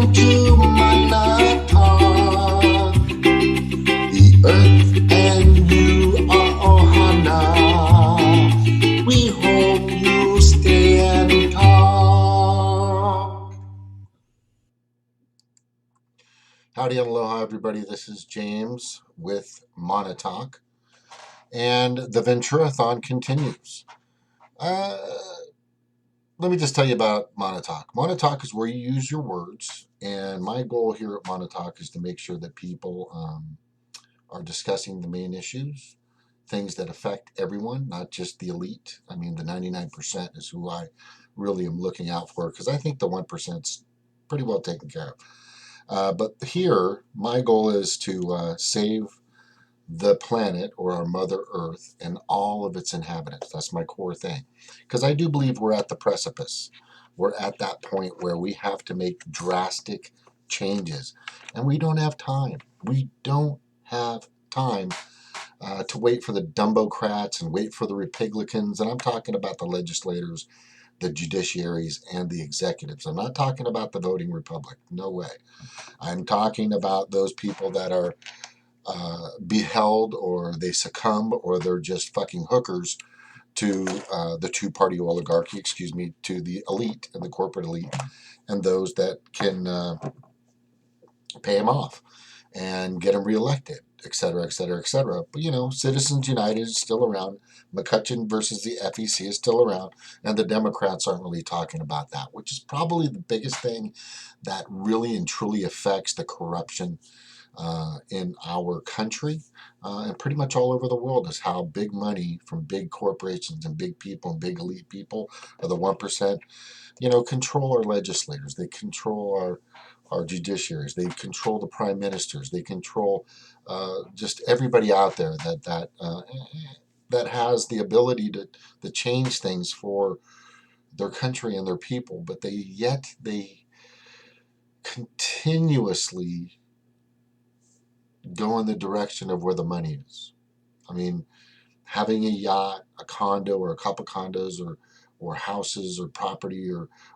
Welcome to Monotone. The earth and you are Ohana. We hope you stay and talk. Howdy and aloha, everybody. This is James with Monotalk. And the VENTURA-THON continues. Let me just tell you about Monotalk. Monotalk is where you use your words, and my goal here at Monotalk is to make sure that people are discussing the main issues, things that affect everyone, not just the elite. I mean, the 99% is who I really am looking out for, because I think the 1%'s pretty well taken care of. But here, my goal is to save the planet, or our Mother Earth, and all of its inhabitants. That's my core thing. Because I do believe we're at the precipice. We're at that point where we have to make drastic changes. And we don't have time. We don't have time to wait for the Dumbocrats and wait for the Republicans. And I'm talking about the legislators, the judiciaries, and the executives. I'm not talking about the voting republic. No way. I'm talking about those people that are beheld, or they succumb, or they're just fucking hookers to the two-party oligarchy, to the elite and the corporate elite, and those that can pay them off and get them reelected, et cetera, et cetera, et cetera. But, Citizens United is still around. McCutcheon versus the FEC is still around, and the Democrats aren't really talking about that, which is probably the biggest thing that really and truly affects the corruption in our country and pretty much all over the world, is how big money from big corporations and big people and big elite people, or the 1%, control our legislators. They control our judiciaries. They control the prime ministers. They control just everybody out there that has the ability to change things for their country and their people, but they continuously go in the direction of where the money is. I mean, having a yacht, a condo, or a couple condos, or houses, or property,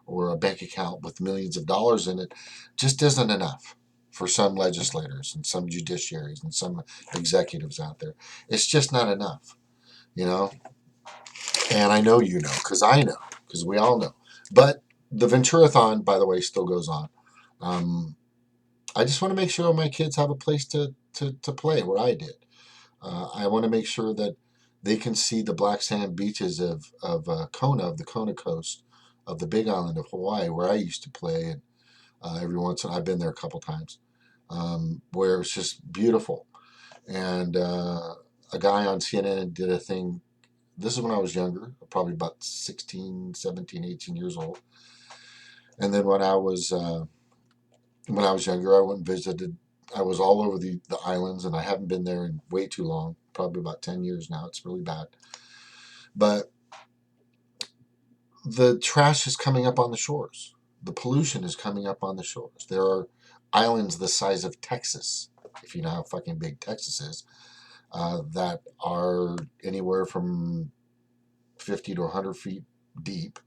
or a bank account with millions of dollars in it just isn't enough for some legislators and some judiciaries and some executives out there. It's just not enough, And I know because I know, because we all know. But the VENTURA-THON, by the way, still goes on. I just want to make sure my kids have a place to play where I did. I want to make sure that they can see the black sand beaches of Kona, of the Kona coast, of the Big Island of Hawaii, where I used to play. And every once in a while, I've been there a couple times, where it's just beautiful. And a guy on CNN did a thing. This is when I was younger, probably about 16, 17, 18 years old. And then when I was younger, I went and visited. I was all over the islands, and I haven't been there in way too long, probably about 10 years now. It's really bad. But the trash is coming up on the shores. The pollution is coming up on the shores. There are islands the size of Texas, if you know how fucking big Texas is, that are anywhere from 50 to 100 feet deep,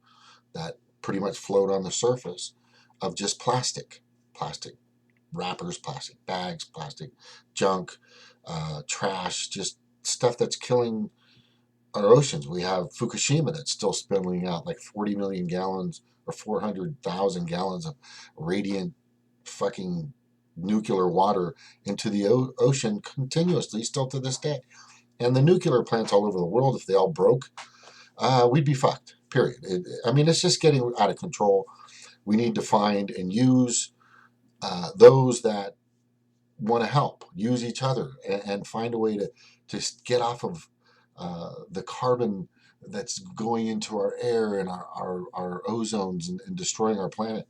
that pretty much float on the surface of just plastic wrappers, plastic bags, plastic junk, trash, just stuff that's killing our oceans. We have Fukushima that's still spilling out like 40 million gallons or 400,000 gallons of radiant fucking nuclear water into the ocean continuously, still to this day. And the nuclear plants all over the world, if they all broke, we'd be fucked, period. It's just getting out of control. We need to find and use those that want to help, use each other, and find a way to get off of the carbon that's going into our air and our ozones, and destroying our planet.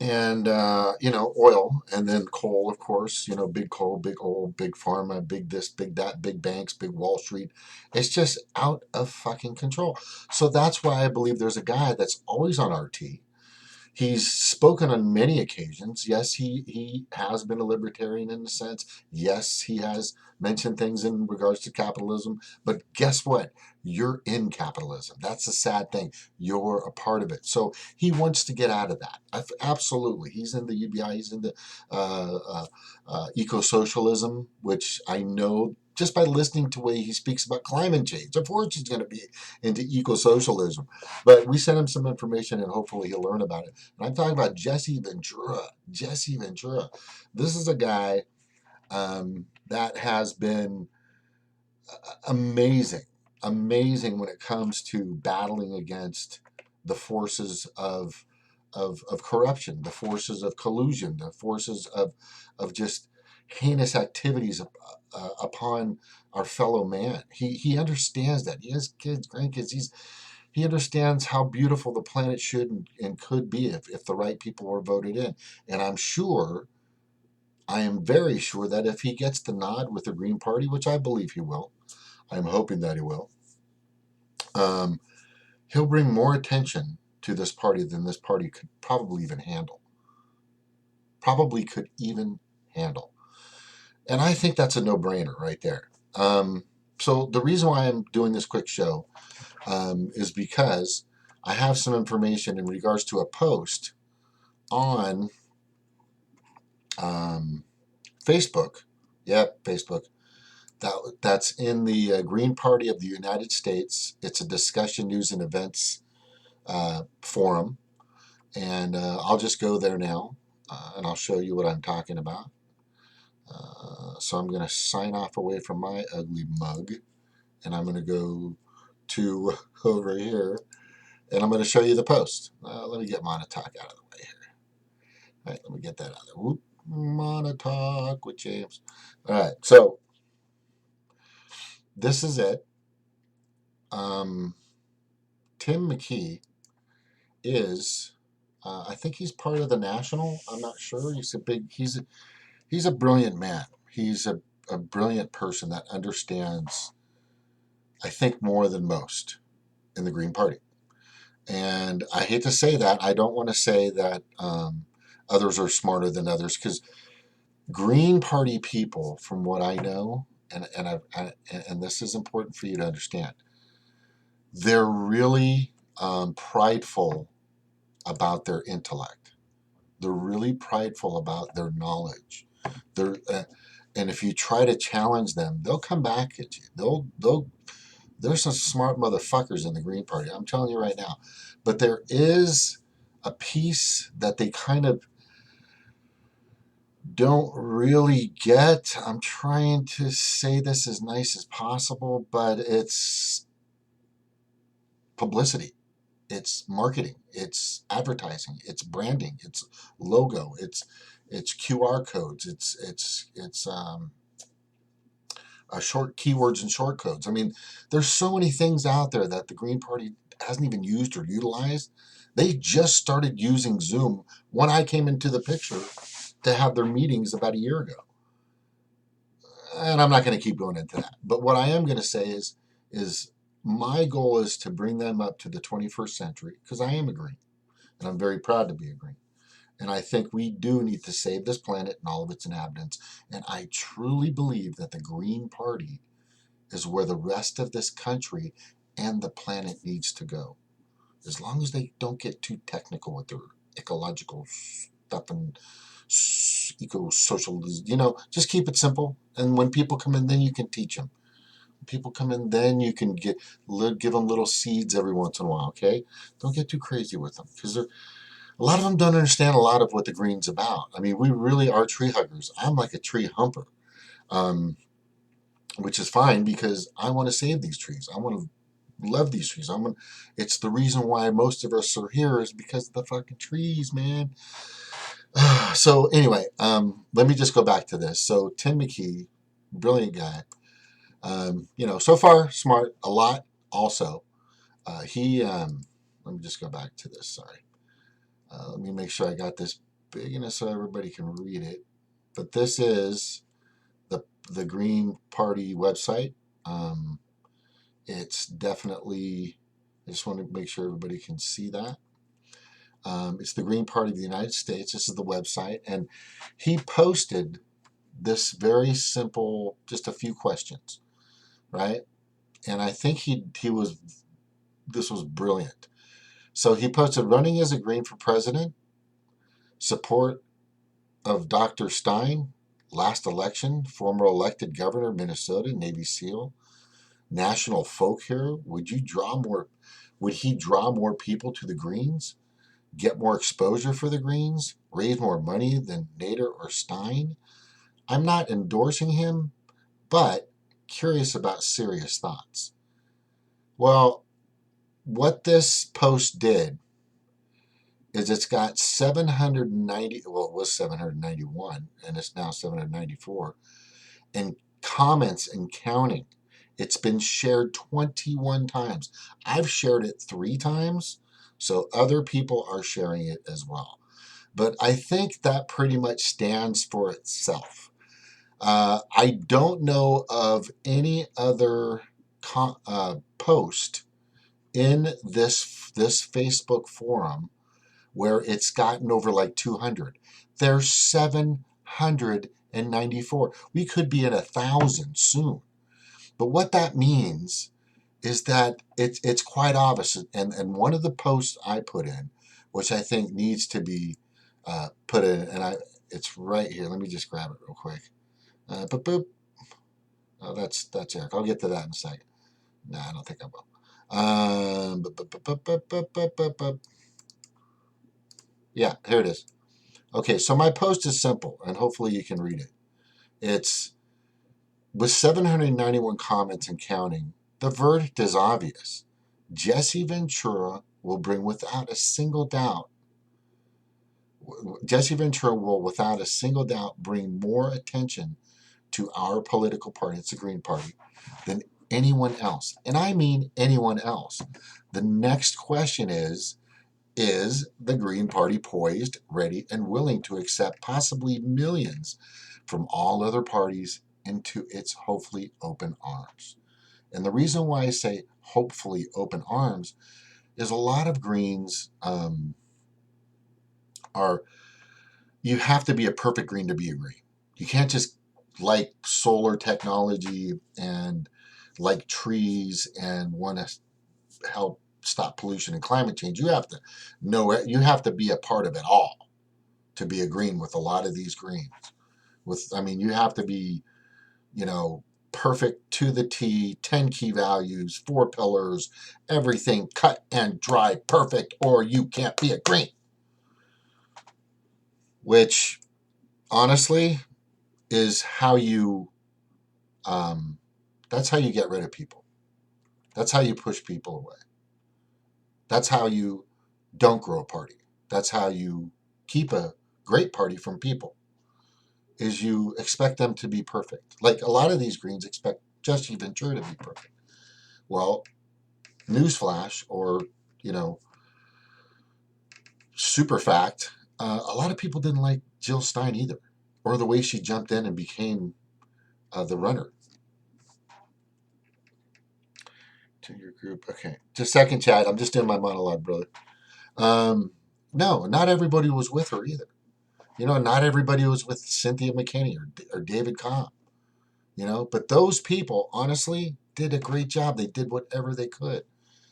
And, oil, and then coal, of course, big coal, big oil, big pharma, big this, big that, big banks, big Wall Street. It's just out of fucking control. So that's why I believe there's a guy that's always on RT. He's spoken on many occasions. Yes, he has been a libertarian in a sense. Yes, he has mentioned things in regards to capitalism. But guess what? You're in capitalism. That's the sad thing. You're a part of it. So he wants to get out of that. Absolutely. He's in the UBI. He's in the eco-socialism, which I know just by listening to the way he speaks about climate change. Of course he's going to be into eco-socialism. But we sent him some information and hopefully he'll learn about it. And I'm talking about Jesse Ventura. Jesse Ventura. This is a guy that has been amazing, amazing when it comes to battling against the forces of corruption, the forces of collusion, the forces of just heinous activities upon our fellow man. He understands that. He has kids, grandkids. He understands how beautiful the planet should and could be if the right people were voted in. And I am very sure that if he gets the nod with the Green Party, which I believe he will, I'm hoping that he will, um, he'll bring more attention to this party than this party could probably even handle. Probably could even handle. And I think that's a no-brainer right there. So the reason why I'm doing this quick show is because I have some information in regards to a post on Facebook. Yep, Facebook. That's in the Green Party of the United States. It's a discussion, news, and events forum. And I'll just go there now and I'll show you what I'm talking about. So I'm going to sign off away from my ugly mug and I'm going to go to over here and I'm going to show you the post. Let me get Montauk out of the way here. All right, let me get that out of there. Whoop, Montauk with James. All right, so this is it. Tim McKee is, I think he's part of the National. I'm not sure. He's a brilliant man. He's a brilliant person that understands, I think, more than most in the Green Party. And I hate to say that. I don't want to say that others are smarter than others because Green Party people, from what I know, and this is important for you to understand, they're really prideful about their intellect. They're really prideful about their knowledge. And if you try to challenge them, they'll come back at you. There's some smart motherfuckers in the Green Party. I'm telling you right now. But there is a piece that they kind of don't really get. I'm trying to say this as nice as possible, but it's publicity. It's marketing, it's advertising, it's branding, it's logo, it's QR codes, it's short keywords and short codes. I mean, there's so many things out there that the Green Party hasn't even used or utilized. They just started using Zoom when I came into the picture to have their meetings about a year ago. And I'm not going to keep going into that. But what I am going to say is my goal is to bring them up to the 21st century because I am a Green. And I'm very proud to be a Green. And I think we do need to save this planet and all of its inhabitants. And I truly believe that the Green Party is where the rest of this country and the planet needs to go. As long as they don't get too technical with their ecological stuff and eco-socialism, just keep it simple. And when people come in, then you can teach them. When people come in, then you can give them little seeds every once in a while, okay? Don't get too crazy with them because a lot of them don't understand a lot of what the Green's about. I mean, we really are tree huggers. I'm like a tree humper, which is fine because I want to save these trees. I want to love these trees. It's the reason why most of us are here is because of the fucking trees, man. So anyway, let me just go back to this. So Tim McKee, brilliant guy. So far smart, a lot also. Let me just go back to this. Sorry. Let me make sure I got this big enough so everybody can read it. But this is the Green Party website. It's definitely, I just want to make sure everybody can see that. It's the Green Party of the United States. This is the website. And he posted this very simple, just a few questions, right? And I think this was brilliant. So he posted, running as a Green for president, support of Dr. Stein, last election, former elected governor, Minnesota, Navy SEAL, national folk hero. Would he draw more people to the Greens? Get more exposure for the Greens? Raise more money than Nader or Stein? I'm not endorsing him, but curious about serious thoughts. Well, what this post did is it's got 790, well, it was 791, and it's now 794, and comments and counting. It's been shared 21 times. I've shared it 3 times, so other people are sharing it as well. But I think that pretty much stands for itself. I don't know of any other post in this Facebook forum where it's gotten over like 200. There's 794. We could be at 1,000 soon. But what that means is that it's quite obvious. And one of the posts I put in, which I think needs to be put in, and it's right here. Let me just grab it real quick. Boop, boop. Oh, that's Eric. I'll get to that in a second. No, I don't think I will. Yeah, here it is. Okay, so my post is simple, and hopefully you can read it. It's with 791 comments and counting, the verdict is obvious. Jesse Ventura will without a single doubt, bring more attention to our political party, it's the Green Party, than anyone else. And I mean anyone else. The next question is the Green Party poised, ready, and willing to accept possibly millions from all other parties into its hopefully open arms? And the reason why I say hopefully open arms is a lot of Greens you have to be a perfect Green to be a Green. You can't just like solar technology and like trees and want to help stop pollution and climate change. You have to know it. You have to be a part of it all to be a Green with a lot of these Greens. You have to be, perfect to the T, 10 key values, 4 pillars, everything cut and dry perfect, or you can't be a Green. Which, honestly, is how you, that's how you get rid of people. That's how you push people away. That's how you don't grow a party. That's how you keep a great party from people, is you expect them to be perfect. Like a lot of these Greens expect Jesse Ventura to be perfect. Well, newsflash, or, super fact, a lot of people didn't like Jill Stein either, or the way she jumped in and became the runner. To your group. Okay. Just second, chat. I'm just doing my monologue, brother. No, not everybody was with her either. Not everybody was with Cynthia McKinney or David Cobb. But those people, honestly, did a great job. They did whatever they could.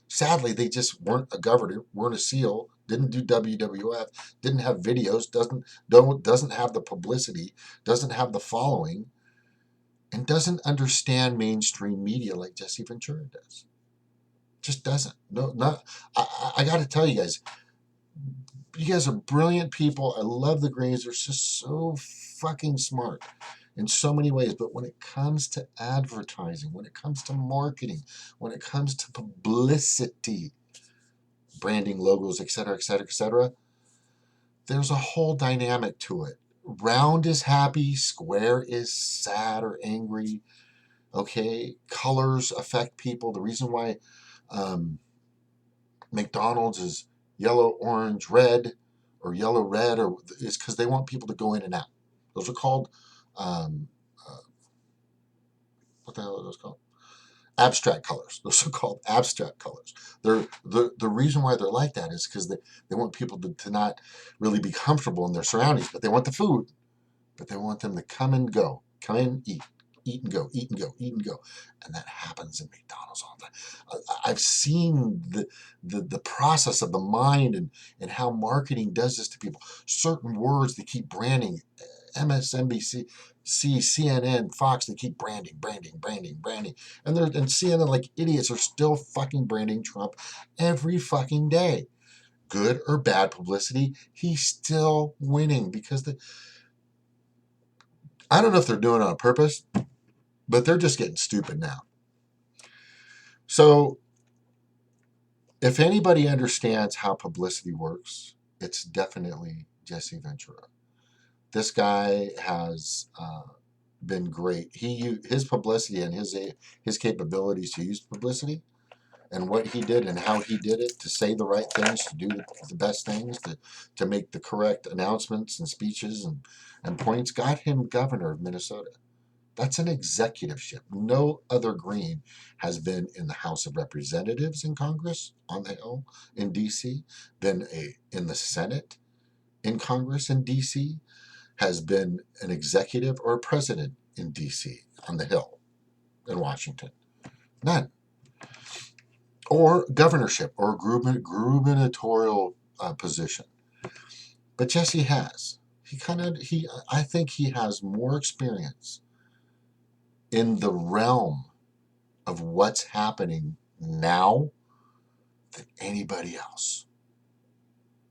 Sadly, they just weren't a governor, weren't a SEAL, didn't do WWF, didn't have videos, doesn't have the publicity, doesn't have the following, and doesn't understand mainstream media like Jesse Ventura does. Just doesn't. No, not. I got to tell you guys, are brilliant people. I love the Greens. They're just so fucking smart in so many ways. But when it comes to advertising, when it comes to marketing, when it comes to publicity, branding, logos, etc., etc., etc., there's a whole dynamic to it. Round is happy, square is sad or angry. Okay, colors affect people. The reason why McDonald's is yellow, orange, red, or yellow, red, is because they want people to go in and out. Those are called, what the hell are those called? abstract colors. Those are called abstract colors. The reason why they're like that is because they want people to not really be comfortable in their surroundings, but they want the food, but they want them to come and go, come in, eat and go, eat and go, eat and go. And that happens in McDonald's all the time. I've seen the process of the mind and how marketing does this to people. Certain words they keep branding, MSNBC, CNN, Fox, they keep branding. And CNN, like idiots, are still fucking branding Trump every fucking day. Good or bad publicity, he's still winning because I don't know if they're doing it on purpose, but they're just getting stupid now. So if anybody understands how publicity works, it's definitely Jesse Ventura. This guy has been great. His publicity and his capabilities to use publicity and what he did and how he did it, to say the right things, to do the best things, to make the correct announcements and speeches and points, got him governor of Minnesota. That's an executiveship. No other Green has been in the House of Representatives in Congress on the Hill in D.C., been in the Senate in Congress in D.C., has been an executive or a president in D.C. on the Hill in Washington. None. Or governorship or gubernatorial position. But Jesse has. I think he has more experience in the realm of what's happening now than anybody else.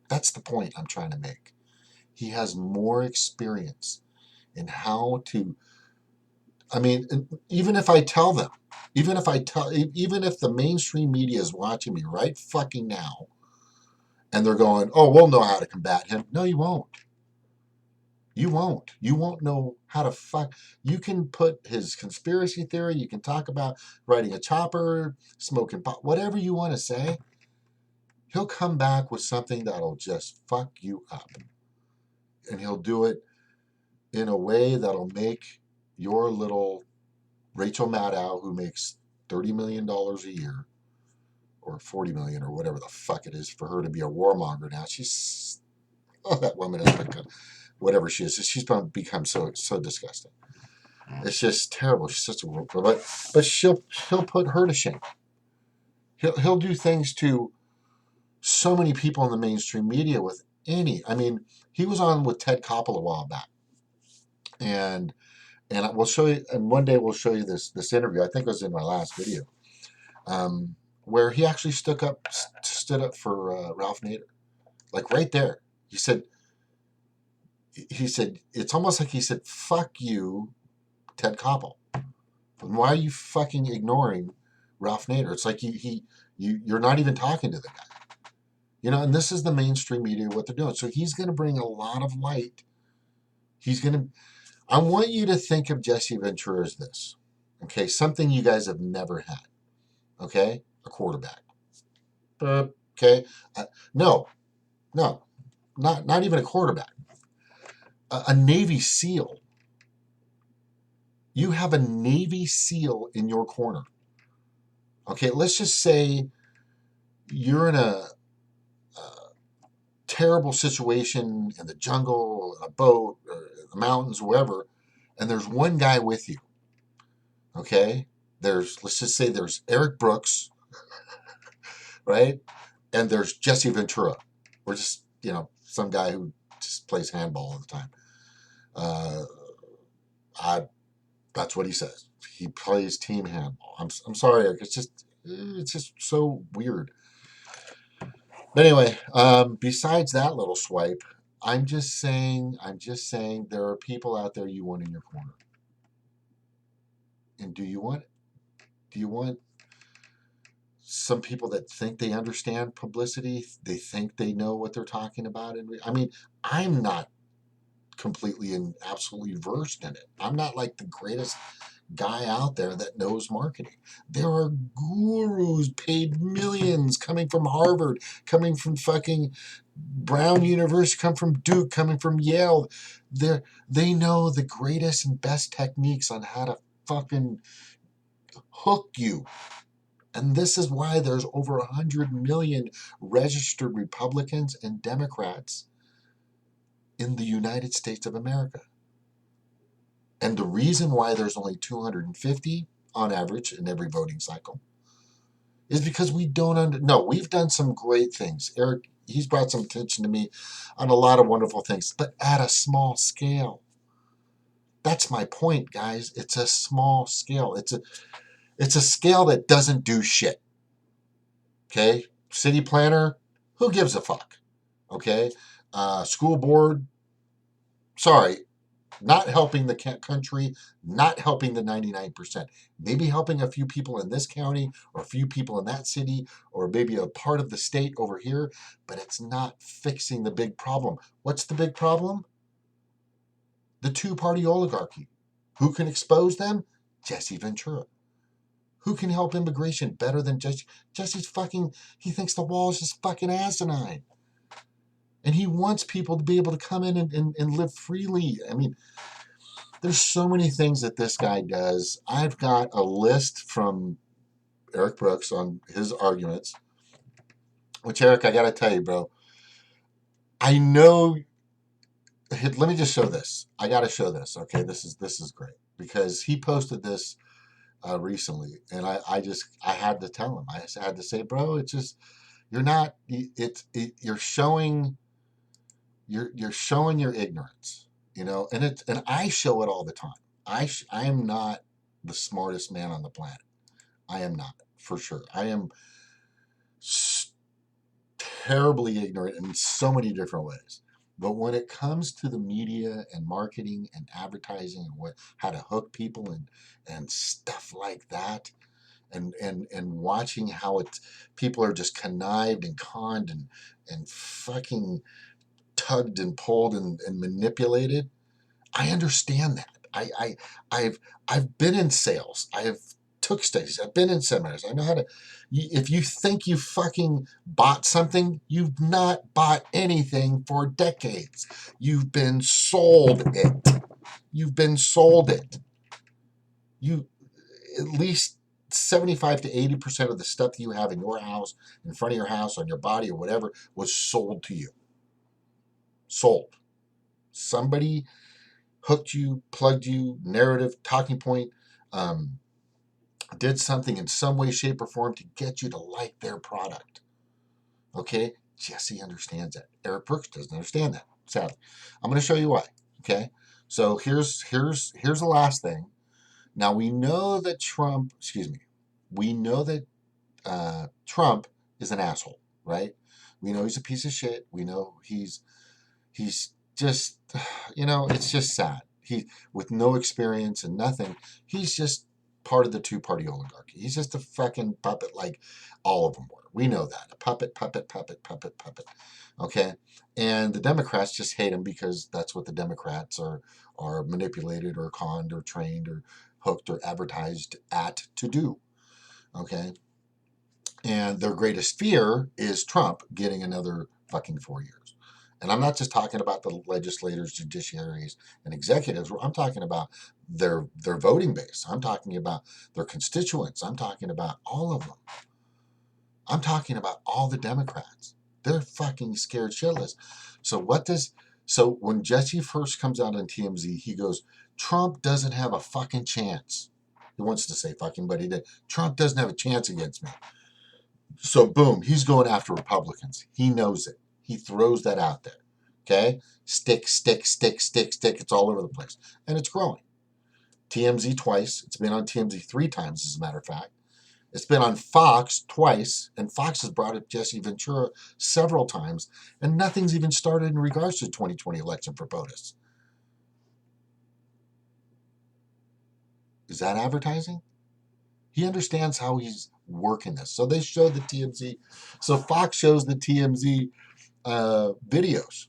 That's the point I'm trying to make. He has more experience in how to, I mean, even if I tell them, even if the mainstream media is watching me right fucking now, and they're going, oh, we'll know how to combat him. No, you won't. You won't. You won't know how to fuck. You can put his conspiracy theory, you can talk about riding a chopper, smoking pot, whatever you want to say. He'll come back with something that'll just fuck you up. And he'll do it in a way that'll make your little Rachel Maddow, who makes $30 million a year, or 40 million, or whatever the fuck it is for her to be a warmonger now. That woman has become, whatever she is, she's become so disgusting. It's just terrible. She's such a but he'll put her to shame. He'll do things to so many people in the mainstream media with I mean, he was on with Ted Koppel a while back, and we'll show you. And one day we'll show you this interview. I think it was in my last video, where he actually stood up for Ralph Nader, like right there. He said it's almost like he said, "Fuck you, Ted Koppel. Why are you fucking ignoring Ralph Nader?" It's like you're not even talking to the guy. And this is the mainstream media, what they're doing. So he's going to bring a lot of light. I want you to think of Jesse Ventura as this, okay? Something you guys have never had, okay? A quarterback. Okay? No, not even a quarterback. A Navy SEAL. You have a Navy SEAL in your corner. Okay, let's just say you're in a terrible situation in the jungle, in a boat, or the mountains, wherever, and there's one guy with you. Okay? Let's just say there's Eric Brooks, right? And there's Jesse Ventura, or just, some guy who just plays handball all the time. That's what he says. He plays team handball. I'm sorry, Eric. It's just so weird. But anyway, besides that little swipe, I'm just saying there are people out there you want in your corner. And do you want some people that think they understand publicity? They think they know what they're talking about. And I mean, I'm not completely and absolutely versed in it. I'm not like the greatest guy out there that knows marketing. There are gurus paid millions coming from Harvard, coming from fucking Brown University, coming from Duke, coming from Yale. They know the greatest and best techniques on how to fucking hook you. And this is why there's over 100 million registered Republicans and Democrats in the United States of America. And the reason why there's only 250 on average in every voting cycle is because we don't no, we've done some great things. Eric, he's brought some attention to me on a lot of wonderful things, but at a small scale. That's my point, guys. It's a small scale. It's a scale that doesn't do shit. Okay? City planner, who gives a fuck? Okay? School board, sorry, not helping the country, not helping the 99%. Maybe helping a few people in this county or a few people in that city or maybe a part of the state over here, but it's not fixing the big problem. What's the big problem? The two-party oligarchy. Who can expose them? Jesse Ventura. Who can help immigration better than Jesse? Jesse's fucking, he thinks the wall is just fucking asinine. And he wants people to be able to come in and live freely. I mean, there's so many things that this guy does. I've got a list from Eric Brooks on his arguments, which, Eric, I got to tell you, bro, I know, let me just show this. I got to show this. Okay. This is great because he posted this recently, and I had to tell him. I had to say, bro, it's just you're not. You're showing you're showing your ignorance, and I show it all the time. I am not the smartest man on the planet. I am not, for sure. I am terribly ignorant in so many different ways. But when it comes to the media and marketing and advertising and how to hook people and stuff like that, and watching how people are just connived and conned and fucking tugged and pulled and manipulated, I understand that. I've been in sales. I have took studies. I've been in seminars. I know how to. If you think you fucking bought something, you've not bought anything for decades. You've been sold it. You've been sold it. You at least 75 to 80% of the stuff that you have in your house, in front of your house, on your body, or whatever, was sold to you. Sold. Somebody hooked you, plugged you, narrative, talking point, did something in some way, shape, or form to get you to like their product. Okay? Jesse understands that. Eric Brooks doesn't understand that, sadly. I'm going to show you why. Okay? So here's the last thing. Now we know that we know that Trump is an asshole, right? We know he's a piece of shit. We know he's just, it's just sad. He, with no experience and nothing, he's just part of the two-party oligarchy. He's just a fucking puppet like all of them were. We know that. A puppet, puppet, puppet, puppet, puppet. Okay? And the Democrats just hate him because that's what the Democrats are manipulated or conned or trained or hooked or advertised at to do. Okay? And their greatest fear is Trump getting another fucking 4 years. And I'm not just talking about the legislators, judiciaries, and executives. I'm talking about their voting base. I'm talking about their constituents. I'm talking about all of them. I'm talking about all the Democrats. They're fucking scared shitless. So when Jesse first comes out on TMZ, he goes, Trump doesn't have a fucking chance. He wants to say fucking, but he did. Trump doesn't have a chance against me. So boom, he's going after Republicans. He knows it. He throws that out there. Okay? Stick, stick, stick, stick, stick. It's all over the place. And it's growing. TMZ twice. It's been on TMZ 3 times, as a matter of fact. It's been on Fox twice, and Fox has brought up Jesse Ventura several times, and nothing's even started in regards to the 2020 election for POTUS. Is that advertising? He understands how he's working this. So they show the TMZ. So Fox shows the TMZ videos.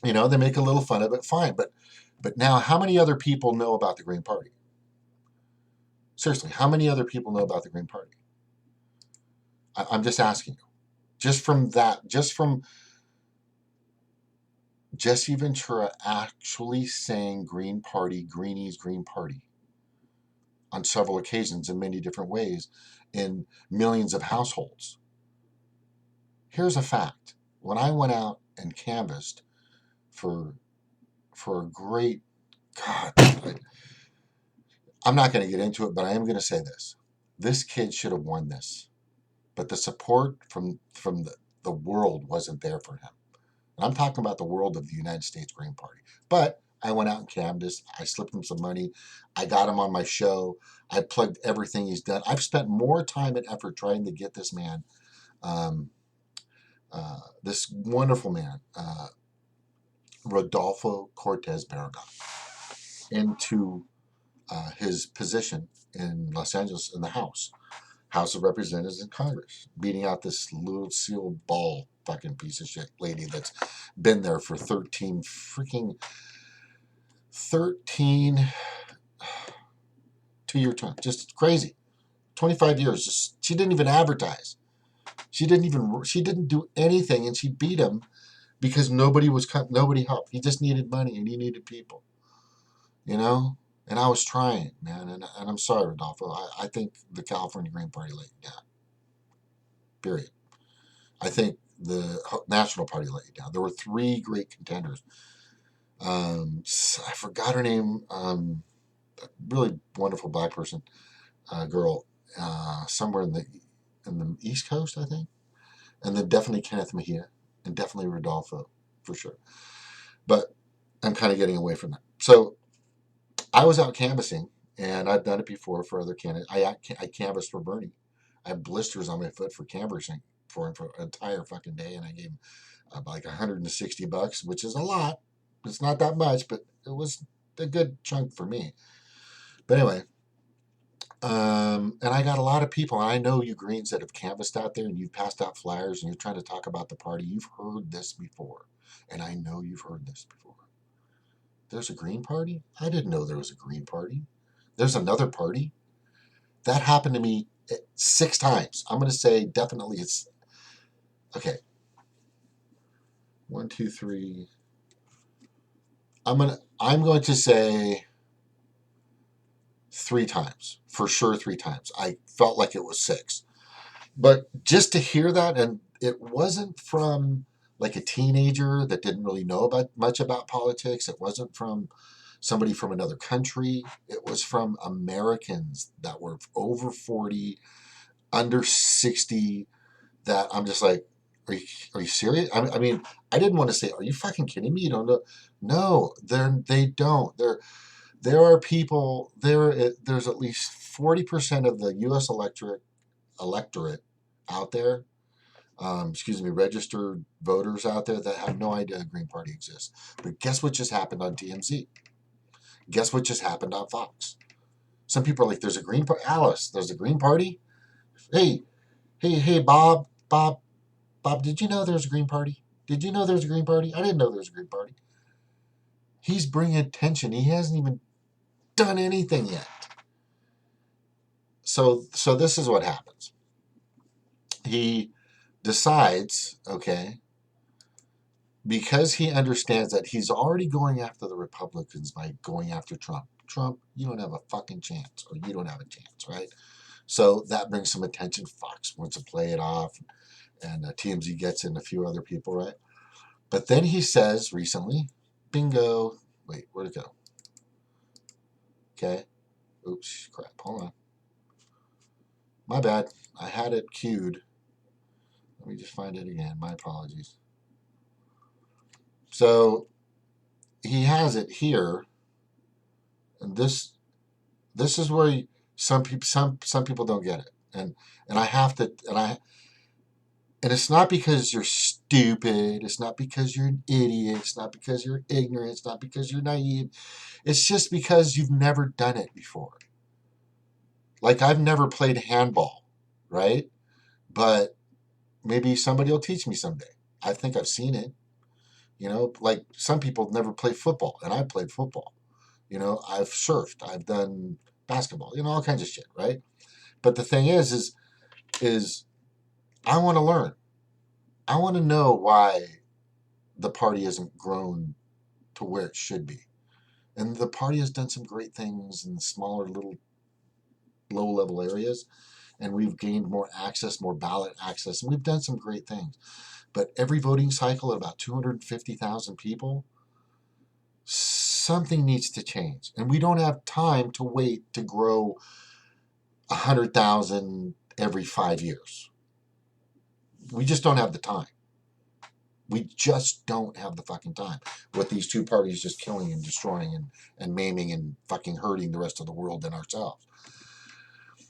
They make a little fun of it, fine. But now, how many other people know about the Green Party? Seriously, how many other people know about the Green Party? I'm just asking you. Just from Jesse Ventura actually saying Green Party, Greenies, Green Party. on several occasions in many different ways in millions of households. Here's a fact. When I went out and canvassed for a great, God, I'm not going to get into it, but I am going to say this. This kid should have won this, but the support from the world wasn't there for him. And I'm talking about the world of the United States Green Party. But I went out and canvassed. I slipped him some money. I got him on my show. I plugged everything he's done. I've spent more time and effort trying to get this man, this wonderful man, Rodolfo Cortez Barragan, into his position in Los Angeles in the House of Representatives and Congress, beating out this little seal ball fucking piece of shit lady that's been there for 13 2-year term. Just crazy. 25 years. Just, she didn't even advertise. She didn't do anything, and she beat him because nobody helped. He just needed money and he needed people. You know? And I was trying, man. And I'm sorry, Rodolfo. I think the California Green Party let you down. Period. I think the National Party let you down. There were 3 great contenders. I forgot her name. Really wonderful black person, girl, somewhere in the East Coast, I think. And then definitely Kenneth Mejia, and definitely Rodolfo, for sure. But I'm kind of getting away from that. So I was out canvassing, and I've done it before for other candidates. I canvassed for Bernie. I have blisters on my foot for canvassing for him for an entire fucking day, and I gave him like $160, which is a lot. It's not that much, but it was a good chunk for me. But anyway, and I got a lot of people, and I know you Greens that have canvassed out there and you've passed out flyers and you're trying to talk about the party. You've heard this before, and I know you've heard this before. There's a Green Party? I didn't know there was a Green Party. There's another party? That happened to me 6 times. I'm going to say definitely it's, okay, 1, 2, 3. I'm going to say 3 times, for sure 3 times. I felt like it was 6. But just to hear that, and it wasn't from like a teenager that didn't really know much about politics. It wasn't from somebody from another country. It was from Americans that were over 40, under 60, that I'm just like, are you serious? I mean, I didn't want to say, are you fucking kidding me? You don't know? No, they don't. There are people, there's at least 40% of the U.S. electorate out there, registered voters out there that have no idea the Green Party exists. But guess what just happened on TMZ? Guess what just happened on Fox? Some people are like, there's a Green Party. Alice, there's a Green Party? Hey, Bob, did you know there's a Green Party? Did you know there's a Green Party? I didn't know there's a Green Party. He's bringing attention. He hasn't even done anything yet. So this is what happens. He decides, okay, because he understands that he's already going after the Republicans by going after Trump. Trump, you don't have a fucking chance, or you don't have a chance, right? So that brings some attention. Fox wants to play it off, and TMZ gets in a few other people, right? But then he says recently, bingo, wait, where'd it go? Okay, oops, crap, hold on. My bad, I had it queued. Let me just find it again, my apologies. So he has it here, and this is where some people don't get it, and I have to, and it's not because you're stupid, it's not because you're an idiot, it's not because you're ignorant, it's not because you're naive, it's just because you've never done it before. Like, I've never played handball, right? But maybe somebody will teach me someday. I think I've seen it. Like some people never play football, and I played football. I've surfed, I've done basketball, all kinds of shit, right? But the thing is I want to learn. I want to know why the party hasn't grown to where it should be. And the party has done some great things in smaller little low-level areas, and we've gained more access, more ballot access, and we've done some great things. But every voting cycle at about 250,000 people, something needs to change. And we don't have time to wait to grow 100,000 every 5 years. We just don't have the time. We just don't have the fucking time with these two parties just killing and destroying and maiming and fucking hurting the rest of the world and ourselves.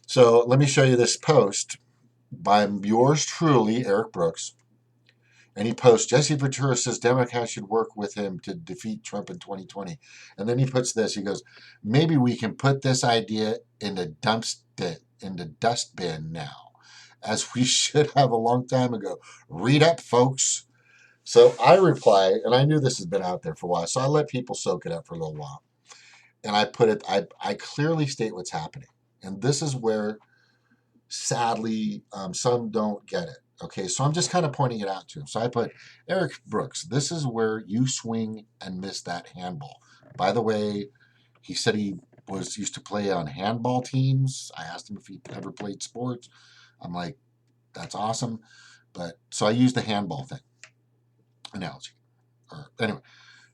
So let me show you this post by yours truly, Eric Brooks. And he posts, Jesse Ventura says Democrats should work with him to defeat Trump in 2020. And then he puts this, he goes, maybe we can put this idea in the dustbin now, as we should have a long time ago. Read up, folks. So I reply, and I knew this has been out there for a while, so I let people soak it up for a little while. And I put it, I clearly state what's happening. And this is where, sadly, some don't get it. Okay, so I'm just kind of pointing it out to him. So I put, Eric Brooks, this is where you swing and miss that handball. By the way, he said he used to play on handball teams. I asked him if he ever played sports. I'm like, that's awesome. But so I used the handball thing analogy. Anyway,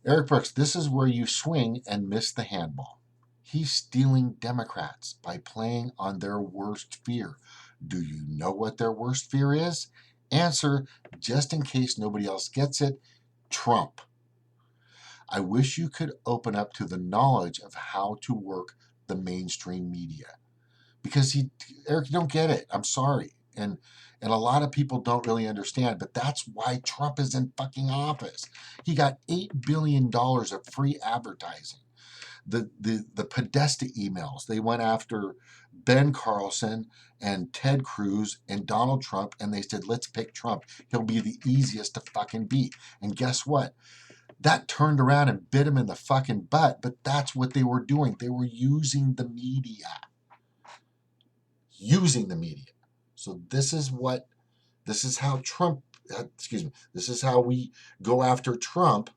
Eric Brooks, this is where you swing and miss the handball. He's stealing Democrats by playing on their worst fear. Do you know what their worst fear is? Answer, just in case nobody else gets it, Trump. I wish you could open up to the knowledge of how to work the mainstream media. Because Eric, you don't get it. I'm sorry. And a lot of people don't really understand, but that's why Trump is in fucking office. He got $8 billion of free advertising. The Podesta emails, they went after Ben Carlson and Ted Cruz and Donald Trump, and they said, let's pick Trump. He'll be the easiest to fucking beat. And guess what? That turned around and bit him in the fucking butt, but that's what they were doing. They were using the media. So this is how Trump, this is how we go after Trump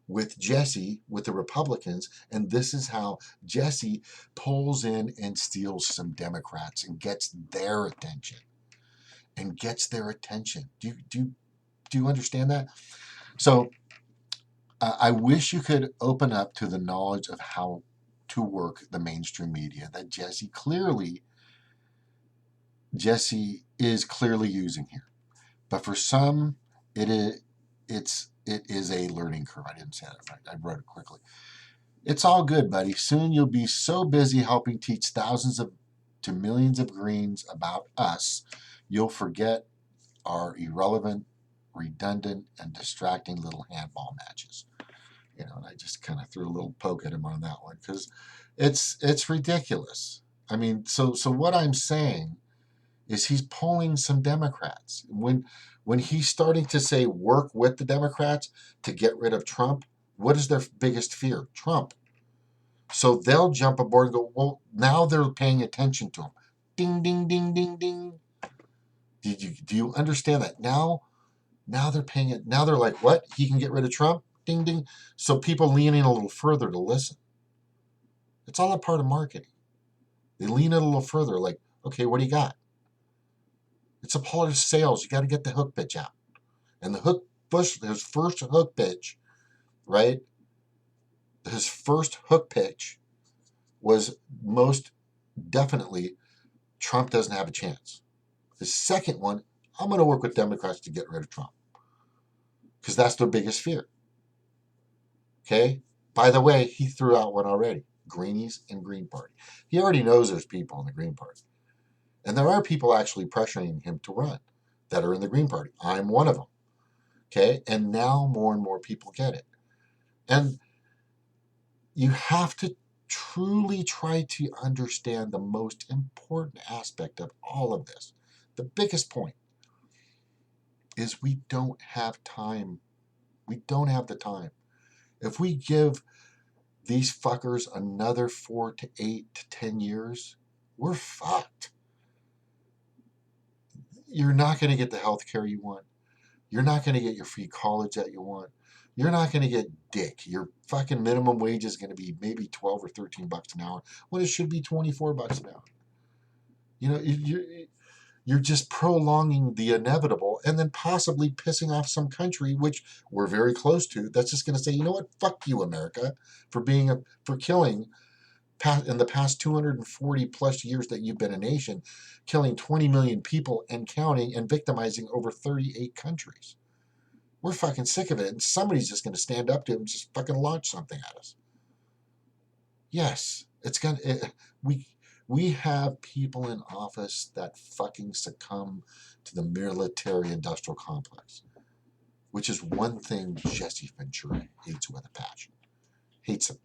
with Jesse, with the Republicans, and this is how Jesse pulls in and steals some Democrats and gets their attention. Do you understand that? So I wish you could open up to the knowledge of how to work the mainstream media that Jesse is clearly using here. But for some, it is a learning curve. I didn't say that right. I wrote it quickly. It's all good, buddy. Soon you'll be so busy helping teach thousands to millions of Greens about us, you'll forget our irrelevant, redundant, and distracting little handball matches. And I just kind of threw a little poke at him on that one because it's ridiculous. I mean, so what I'm saying is he's pulling some Democrats. When he's starting to say work with the Democrats to get rid of Trump, what is their biggest fear? Trump. So they'll jump aboard and go, well, now they're paying attention to him. Ding, ding, ding, ding, ding. Do you understand that? Now they're paying it. Now they're like, what? He can get rid of Trump? Ding, ding. So people lean in a little further to listen. It's all a part of marketing. They lean in a little further, like, okay, what do you got? It's a part of sales. You got to get the hook pitch out. And his first hook pitch, right? His first hook pitch was most definitely Trump doesn't have a chance. His second one, I'm going to work with Democrats to get rid of Trump. Because that's their biggest fear. Okay? By the way, he threw out one already. Greenies and Green Party. He already knows there's people in the Green Party. And there are people actually pressuring him to run that are in the Green Party. I'm one of them. Okay? And now more and more people get it. And you have to truly try to understand the most important aspect of all of this. The biggest point is we don't have time. We don't have the time. If we give these fuckers another 4 to 8 to 10 years, we're fucked. You're not going to get the health care you want. You're not going to get your free college that you want. You're not going to get dick. Your fucking minimum wage is going to be maybe 12 or 13 bucks an hour when it should be 24 bucks an hour. You know, you're just prolonging the inevitable and then possibly pissing off some country, which we're very close to, that's just going to say, you know what, fuck you, America, for killing in the past 240 plus years that you've been a nation, killing 20 million people and counting and victimizing over 38 countries. We're fucking sick of it, and somebody's just going to stand up to it and just fucking launch something at us. Yes, it's gonna. We have people in office that fucking succumb to the military-industrial complex, which is one thing Jesse Ventura hates with a passion. Hates him,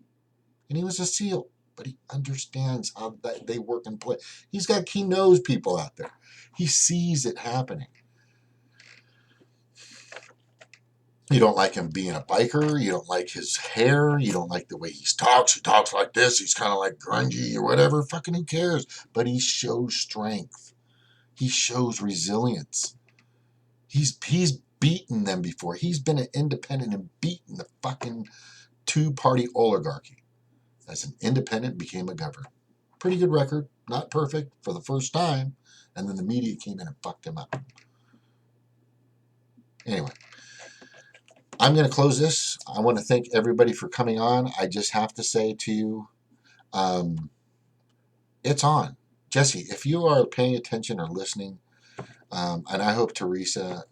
and he was a SEAL, but he understands how they work and play. He knows people out there. He sees it happening. You don't like him being a biker. You don't like his hair. You don't like the way he talks. He talks like this. He's kind of like grungy or whatever. Fucking who cares? But he shows strength. He shows resilience. He's beaten them before. He's been an independent and beaten the fucking two-party oligarchy. As an independent, became a governor. Pretty good record. Not perfect for the first time. And then the media came in and fucked him up. Anyway. I'm going to close this. I want to thank everybody for coming on. I just have to say to you, it's on. Jesse, if you are paying attention or listening, and I hope Teresa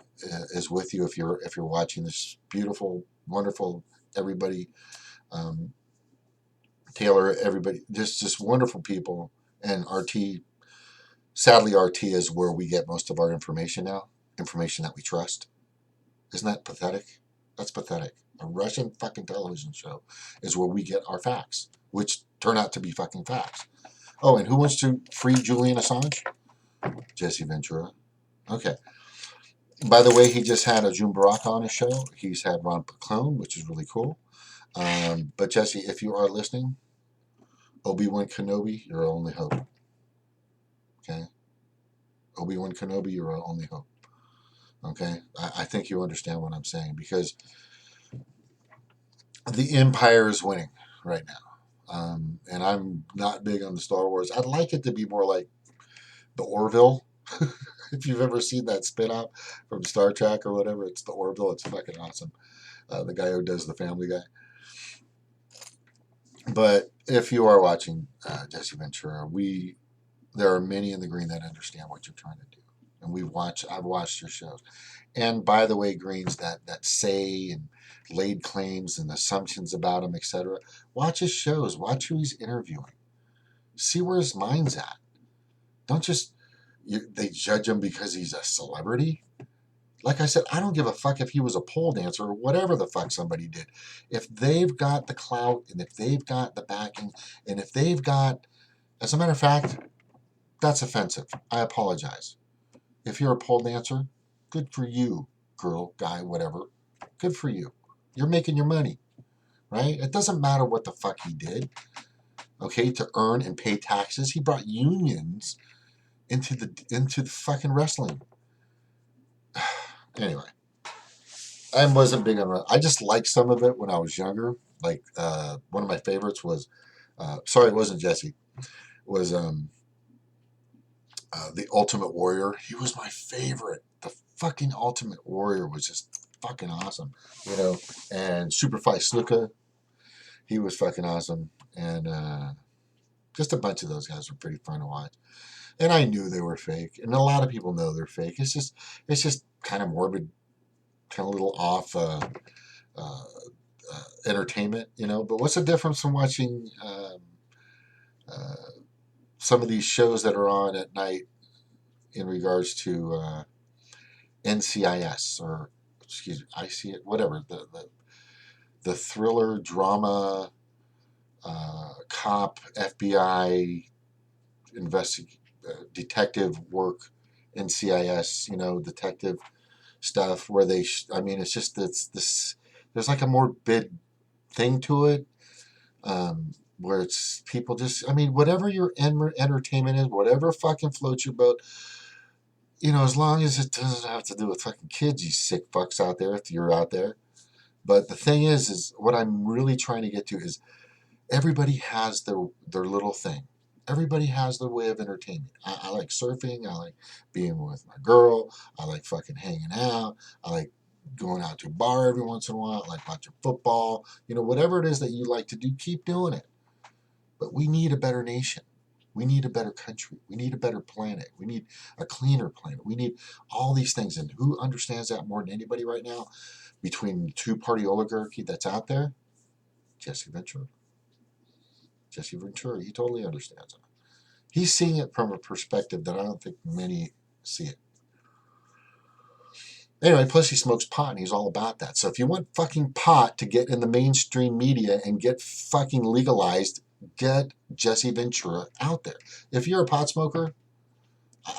is with you if you're watching this beautiful, wonderful, everybody, Taylor, everybody, just wonderful people, and RT. Sadly, RT is where we get most of our information now, information that we trust. Isn't that pathetic? That's pathetic. A Russian fucking television show is where we get our facts, which turn out to be fucking facts. Oh, and who wants to free Julian Assange? Jesse Ventura. Okay. By the way, he just had a June Barak on his show. He's had Ron Paclone, which is really cool. But Jesse, if you are listening, Obi-Wan Kenobi, your only hope. Okay? Obi-Wan Kenobi, your only hope. Okay? I think you understand what I'm saying, because the Empire is winning right now. And I'm not big on the Star Wars. I'd like it to be more like the Orville. If you've ever seen that spin-off from Star Trek or whatever, it's the Orville. It's fucking awesome. The guy who does the Family Guy. But if you are watching Jesse Ventura, there are many in the green that understand what you're trying to do. And I've watched your shows. And by the way, Greens that say and laid claims and assumptions about him, etc. Watch his shows. Watch who he's interviewing. See where his mind's at. Don't just they judge him because he's a celebrity. Like I said, I don't give a fuck if he was a pole dancer or whatever the fuck somebody did. If they've got the clout and if they've got the backing and if they've got, as a matter of fact, that's offensive. I apologize. If you're a pole dancer, good for you, girl, guy, whatever. Good for you. You're making your money, right? It doesn't matter what the fuck he did, okay, to earn and pay taxes. He brought unions into the fucking wrestling. Anyway, I wasn't big on. I just liked some of it when I was younger. Like one of my favorites was, sorry, it wasn't Jesse. Was the Ultimate Warrior. He was my favorite. The fucking Ultimate Warrior was just fucking awesome, you know. And Superfly Snuka, he was fucking awesome. And just a bunch of those guys were pretty fun to watch. And I knew they were fake, and a lot of people know they're fake. It's just kind of morbid, kind of a little off entertainment, you know. But what's the difference from watching some of these shows that are on at night in regards to NCIS or excuse me, I see it, whatever the thriller drama, cop, FBI, detective work, NCIS, you know, detective stuff where I mean, it's just this. There's like a morbid thing to it, where it's people just. I mean, whatever your entertainment is, whatever fucking floats your boat. You know, as long as it doesn't have to do with fucking kids, you sick fucks out there, if you're out there. But the thing is what I'm really trying to get to is everybody has their little thing. Everybody has their way of entertainment. I like surfing. I like being with my girl. I like fucking hanging out. I like going out to a bar every once in a while. I like watching football. Whatever it is that you like to do, keep doing it. But we need a better nation. We need a better country. We need a better planet. We need a cleaner planet. We need all these things. And who understands that more than anybody right now? Between the two-party oligarchy that's out there, Jesse Ventura. Jesse Ventura, he totally understands it. He's seeing it from a perspective that I don't think many see it. Anyway, plus he smokes pot and he's all about that. So if you want fucking pot to get in the mainstream media and get fucking legalized, get Jesse Ventura out there. If you're a pot smoker,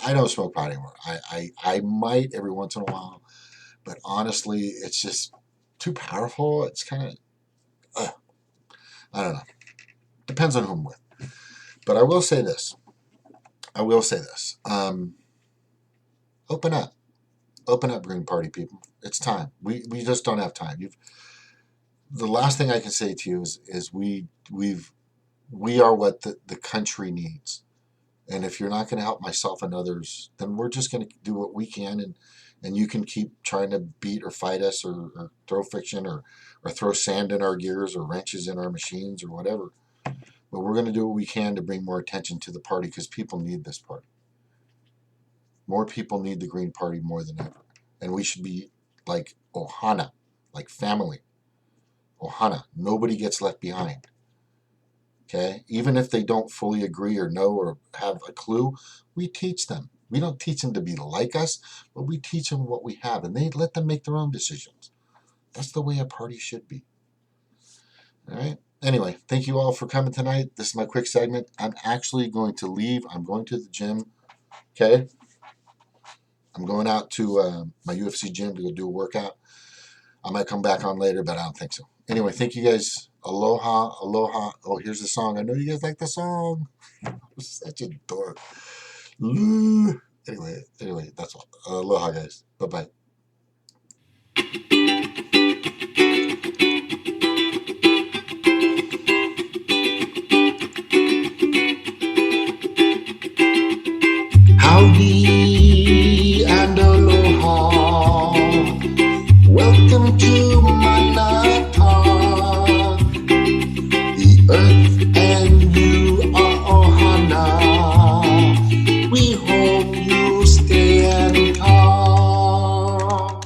I don't smoke pot anymore. I might every once in a while, but honestly, it's just too powerful. It's kind of, I don't know. Depends on who I'm with. But I will say this. Open up. Open up, Green Party people. It's time. We just don't have time. The last thing I can say to you is we are what the country needs. And if you're not going to help myself and others, then we're just going to do what we can, and you can keep trying to beat or fight us or throw fiction or throw sand in our gears or wrenches in our machines or whatever. But we're going to do what we can to bring more attention to the party because people need this party. More people need the Green Party more than ever. And we should be like Ohana, like family. Ohana. Nobody gets left behind. Okay? Even if they don't fully agree or know or have a clue, we teach them. We don't teach them to be like us, but we teach them what we have, and they let them make their own decisions. That's the way a party should be. All right? Anyway, thank you all for coming tonight. This is my quick segment. I'm actually going to leave. I'm going to the gym. Okay? I'm going out to my UFC gym to go do a workout. I might come back on later, but I don't think so. Anyway, thank you guys. Aloha, aloha. Oh, here's the song. I know you guys like the song. I'm such a dork. Anyway, that's all. Aloha, guys. Bye-bye. Howdy and aloha. Welcome to Manatawk. The earth and you are ohana. We hope you stay and talk.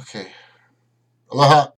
Okay. Aloha.